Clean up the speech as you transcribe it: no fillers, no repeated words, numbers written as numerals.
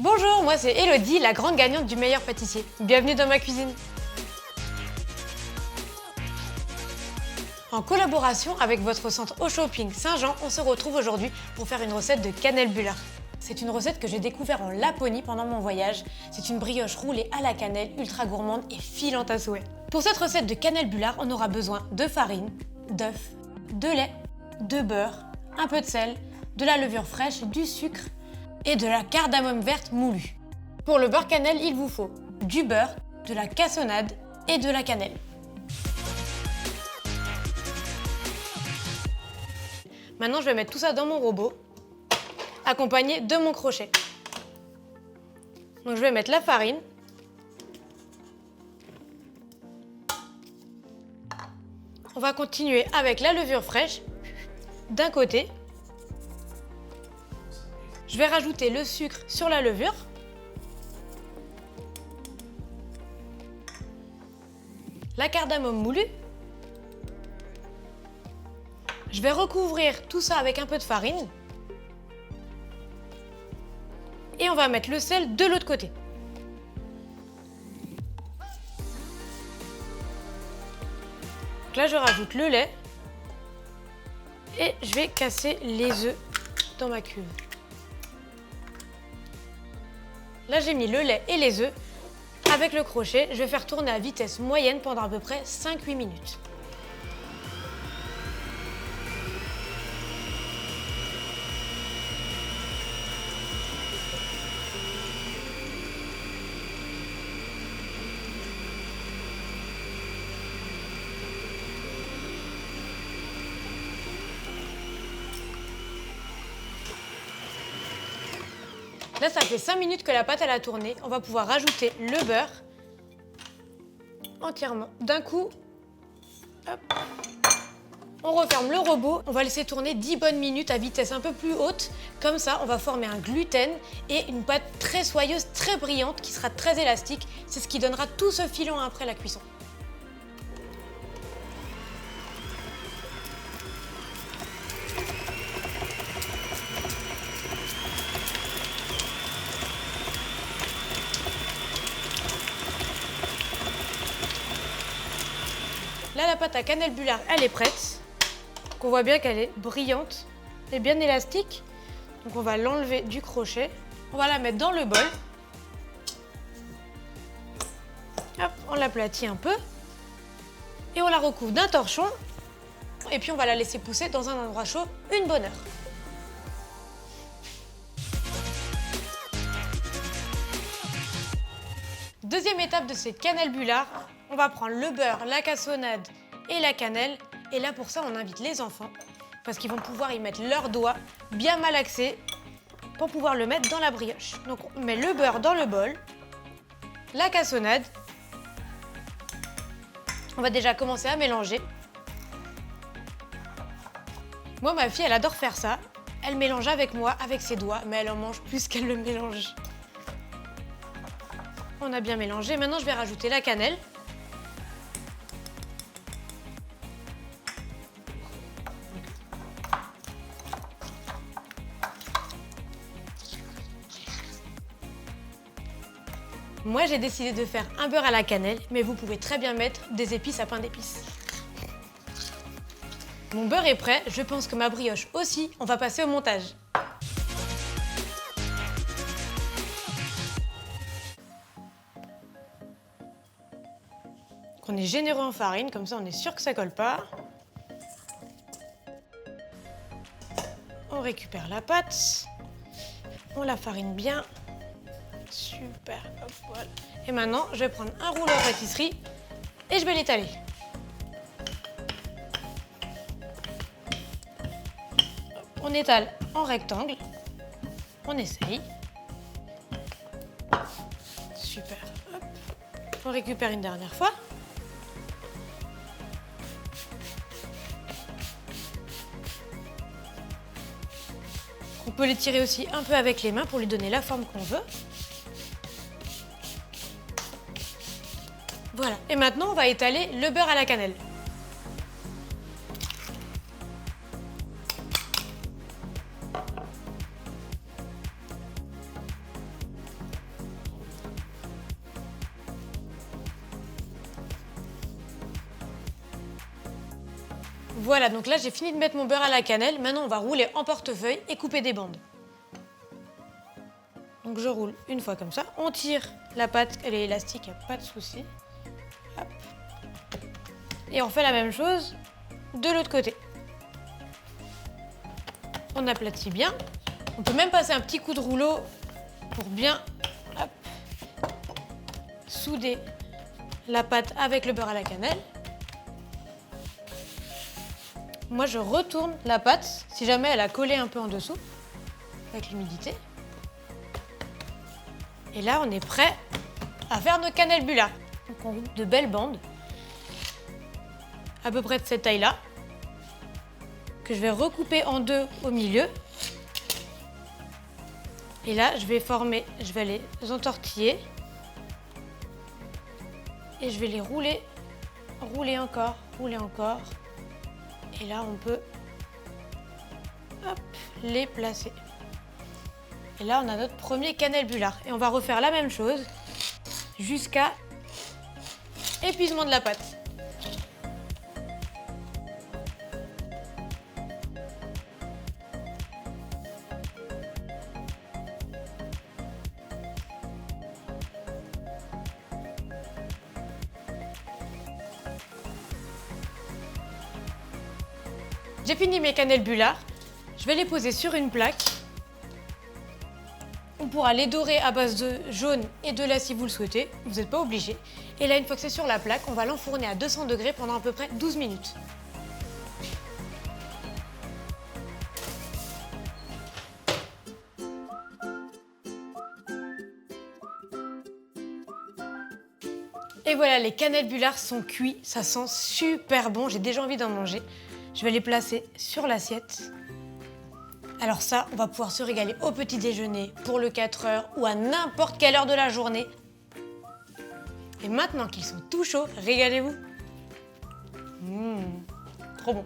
Bonjour, moi c'est Elodie, la grande gagnante du meilleur pâtissier. Bienvenue dans ma cuisine. En collaboration avec votre centre Au Shopping Saint-Jean, on se retrouve aujourd'hui pour faire une recette de cannelle bullard. C'est une recette que j'ai découverte en Laponie pendant mon voyage. C'est une brioche roulée à la cannelle, ultra gourmande et filante à souhait. Pour cette recette de cannelle bullard, on aura besoin de farine, d'œufs, de lait, de beurre, un peu de sel, de la levure fraîche, du sucre et de la cardamome verte moulue. Pour le beurre cannelle, il vous faut du beurre, de la cassonade et de la cannelle. Maintenant, je vais mettre tout ça dans mon robot, accompagné de mon crochet. Donc je vais mettre la farine. On va continuer avec la levure fraîche d'un côté. Je vais rajouter le sucre sur la levure. La cardamome moulue. Je vais recouvrir tout ça avec un peu de farine. Et on va mettre le sel de l'autre côté. Donc là, je rajoute le lait. Et je vais casser les œufs dans ma cuve. Là, j'ai mis le lait et les œufs. Avec le crochet, je vais faire tourner à vitesse moyenne pendant à peu près 5-8 minutes. Là, ça fait 5 minutes que la pâte elle a tourné. On va pouvoir rajouter le beurre entièrement d'un coup. Hop. On referme le robot. On va laisser tourner 10 bonnes minutes à vitesse un peu plus haute. Comme ça, on va former un gluten et une pâte très soyeuse, très brillante, qui sera très élastique. C'est ce qui donnera tout ce filon après la cuisson. Là, la pâte à cannelle bullard, elle est prête. Donc on voit bien qu'elle est brillante et bien élastique. Donc on va l'enlever du crochet. On va la mettre dans le bol. Hop, on l'aplatit un peu. Et on la recouvre d'un torchon. Et puis on va la laisser pousser dans un endroit chaud une bonne heure. Deuxième étape de cette cannelle bullard, on va prendre le beurre, la cassonade et la cannelle. Et là, pour ça, on invite les enfants parce qu'ils vont pouvoir y mettre leurs doigts bien malaxés pour pouvoir le mettre dans la brioche. Donc, on met le beurre dans le bol, la cassonade. On va déjà commencer à mélanger. Moi, ma fille, elle adore faire ça. Elle mélange avec moi, avec ses doigts, mais elle en mange plus qu'elle le mélange. On a bien mélangé. Maintenant, je vais rajouter la cannelle. Moi, j'ai décidé de faire un beurre à la cannelle, mais vous pouvez très bien mettre des épices à pain d'épices. Mon beurre est prêt. Je pense que ma brioche aussi. On va passer au montage. On est généreux en farine, comme ça on est sûr que ça colle pas. On récupère la pâte, on la farine bien. Super, hop, voilà. Et maintenant, je vais prendre un rouleau à pâtisserie et je vais l'étaler. On étale en rectangle, on essaye. Super, hop. On récupère une dernière fois. On peut l'étirer aussi un peu avec les mains pour lui donner la forme qu'on veut. Voilà. Et maintenant, on va étaler le beurre à la cannelle. Voilà, donc là j'ai fini de mettre mon beurre à la cannelle. Maintenant on va rouler en portefeuille et couper des bandes. Donc je roule une fois comme ça. On tire la pâte, elle est élastique, il n'y a pas de souci. Hop. Et on fait la même chose de l'autre côté. On aplatit bien. On peut même passer un petit coup de rouleau pour bien hop, souder la pâte avec le beurre à la cannelle. Moi, je retourne la pâte si jamais elle a collé un peu en dessous avec l'humidité. Et là, on est prêt à faire nos cannelbulars. Donc, on coupe de belles bandes, à peu près de cette taille-là, que je vais recouper en deux au milieu. Et là, je vais les entortiller. Et je vais les rouler, rouler encore. Et là, on peut hop, les placer. Et là, on a notre premier cannelbular. Et on va refaire la même chose jusqu'à épuisement de la pâte. J'ai fini mes cannelbulars. Je vais les poser sur une plaque. On pourra les dorer à base de jaune et de lait si vous le souhaitez. Vous n'êtes pas obligé. Et là, une fois que c'est sur la plaque, on va l'enfourner à 200 degrés pendant à peu près 12 minutes. Et voilà, les cannelbulars sont cuits. Ça sent super bon. J'ai déjà envie d'en manger. Je vais les placer sur l'assiette. Alors ça, on va pouvoir se régaler au petit déjeuner, pour le 4 heures ou à n'importe quelle heure de la journée. Et maintenant qu'ils sont tout chauds, régalez-vous. Trop bon.